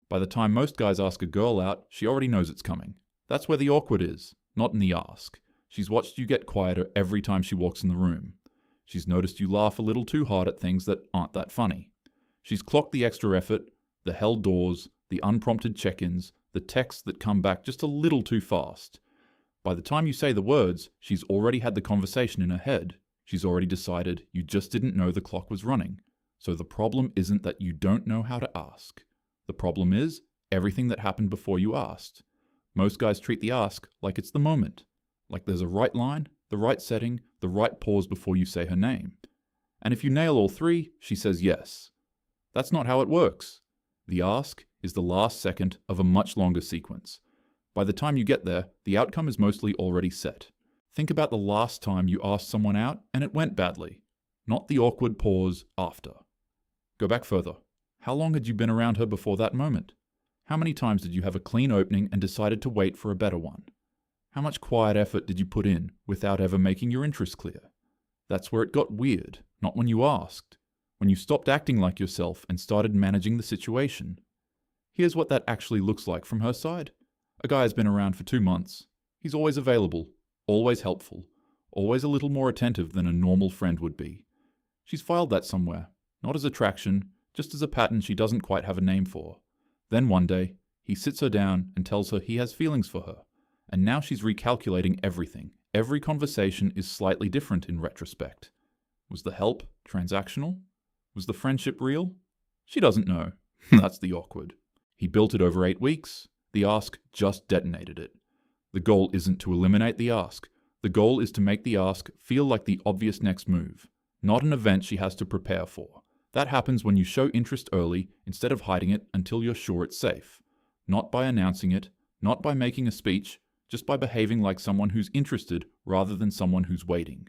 By the time most guys ask a girl out, she already knows it's coming. That's where the awkward is, not in the ask. She's watched you get quieter every time she walks in the room. She's noticed you laugh a little too hard at things that aren't that funny. She's clocked the extra effort, the held doors, the unprompted check-ins, the texts that come back just a little too fast. By the time you say the words, she's already had the conversation in her head. She's already decided you just didn't know the clock was running. So the problem isn't that you don't know how to ask. The problem is everything that happened before you asked. Most guys treat the ask like it's the moment. Like there's a right line, the right setting, the right pause before you say her name. And if you nail all three, she says yes. That's not how it works. The ask is the last second of a much longer sequence. By the time you get there, the outcome is mostly already set. Think about the last time you asked someone out and it went badly, not the awkward pause after. Go back further. How long had you been around her before that moment? How many times did you have a clean opening and decided to wait for a better one? How much quiet effort did you put in without ever making your interest clear? That's where it got weird, not when you asked. When you stopped acting like yourself and started managing the situation. Here's what that actually looks like from her side. A guy has been around for 2 months. He's always available, always helpful, always a little more attentive than a normal friend would be. She's filed that somewhere, not as attraction, just as a pattern she doesn't quite have a name for. Then one day, he sits her down and tells her he has feelings for her. And now she's recalculating everything. Every conversation is slightly different in retrospect. Was the help transactional? Was the friendship real? She doesn't know. That's the awkward. He built it over 8 weeks. The ask just detonated it. The goal isn't to eliminate the ask. The goal is to make the ask feel like the obvious next move, not an event she has to prepare for. That happens when you show interest early instead of hiding it until you're sure it's safe. Not by announcing it, not by making a speech, just by behaving like someone who's interested rather than someone who's waiting.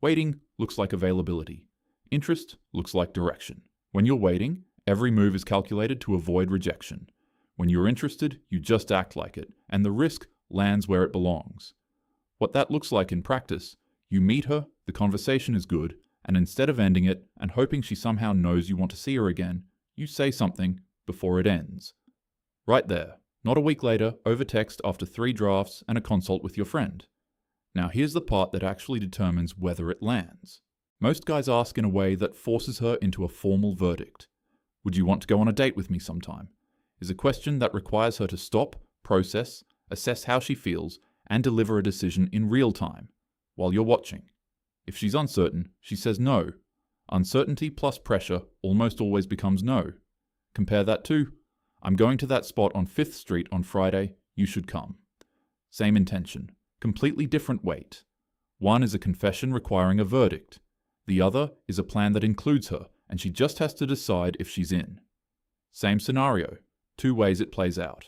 Waiting looks like availability. Interest looks like direction. When you're waiting, every move is calculated to avoid rejection. When you're interested, you just act like it, and the risk lands where it belongs. What that looks like in practice, you meet her, the conversation is good, and instead of ending it and hoping she somehow knows you want to see her again, you say something before it ends. Right there, not a week later, over text after 3 drafts and a consult with your friend. Now here's the part that actually determines whether it lands. Most guys ask in a way that forces her into a formal verdict. Would you want to go on a date with me sometime? Is a question that requires her to stop, process, assess how she feels, and deliver a decision in real time, while you're watching. If she's uncertain, she says no. Uncertainty plus pressure almost always becomes no. Compare that to, I'm going to that spot on 5th Street on Friday, you should come. Same intention, completely different weight. One is a confession requiring a verdict. The other is a plan that includes her, and she just has to decide if she's in. Same scenario, 2 ways it plays out.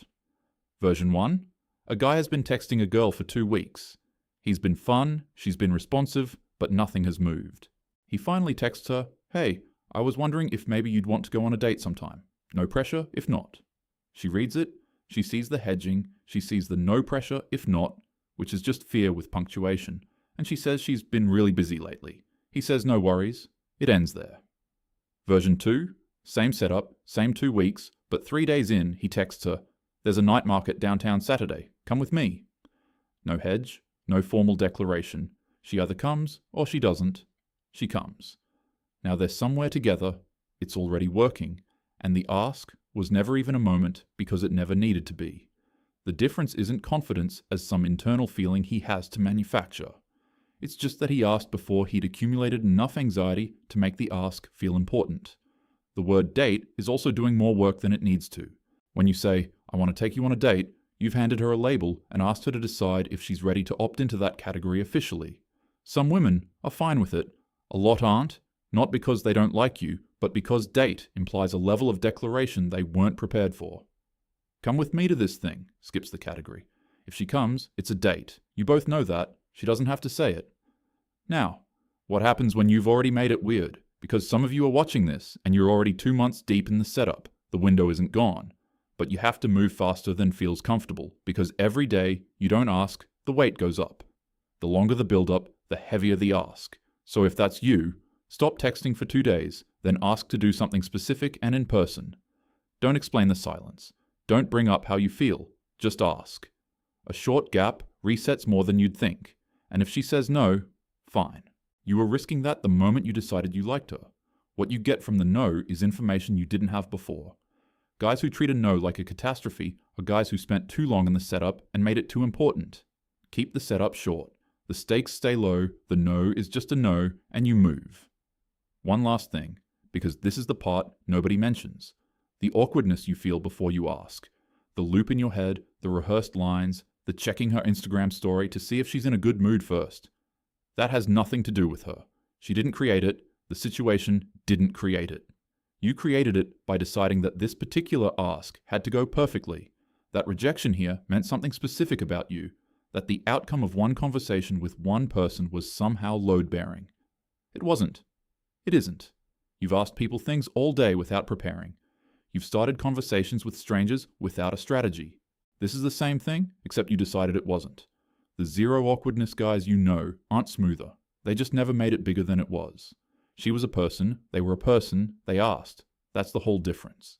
Version 1, a guy has been texting a girl for 2 weeks. He's been fun, she's been responsive, but nothing has moved. He finally texts her, hey, I was wondering if maybe you'd want to go on a date sometime. No pressure, if not. She reads it, she sees the hedging, she sees the no pressure, if not, which is just fear with punctuation, and she says she's been really busy lately. He says no worries. It ends there. Version 2, same setup, same 2 weeks, but 3 days in, he texts her, there's a night market downtown Saturday, come with me. No hedge, no formal declaration. She either comes or she doesn't. She comes. Now they're somewhere together, it's already working, and the ask was never even a moment because it never needed to be. The difference isn't confidence as some internal feeling he has to manufacture. It's just that he asked before he'd accumulated enough anxiety to make the ask feel important. The word date is also doing more work than it needs to. When you say, I want to take you on a date, you've handed her a label and asked her to decide if she's ready to opt into that category officially. Some women are fine with it. A lot aren't, not because they don't like you, but because date implies a level of declaration they weren't prepared for. Come with me to this thing, skips the category. If she comes, it's a date. You both know that. She doesn't have to say it. Now, what happens when you've already made it weird? Because some of you are watching this and you're already 2 months deep in the setup. The window isn't gone. But you have to move faster than feels comfortable because every day you don't ask, the weight goes up. The longer the build-up, the heavier the ask. So if that's you, stop texting for 2 days, then ask to do something specific and in person. Don't explain the silence. Don't bring up how you feel. Just ask. A short gap resets more than you'd think. And if she says no, fine. You were risking that the moment you decided you liked her. What you get from the no is information you didn't have before. Guys who treat a no like a catastrophe are guys who spent too long in the setup and made it too important. Keep the setup short. The stakes stay low, the no is just a no, and you move. One last thing, because this is the part nobody mentions. The awkwardness you feel before you ask. The loop in your head, the rehearsed lines, the checking her Instagram story to see if she's in a good mood first. That has nothing to do with her. She didn't create it. The situation didn't create it. You created it by deciding that this particular ask had to go perfectly. That rejection here meant something specific about you. That the outcome of one conversation with one person was somehow load-bearing. It wasn't. It isn't. You've asked people things all day without preparing. You've started conversations with strangers without a strategy. This is the same thing, except you decided it wasn't. The zero awkwardness guys you know aren't smoother. They just never made it bigger than it was. She was a person, they were a person, they asked. That's the whole difference.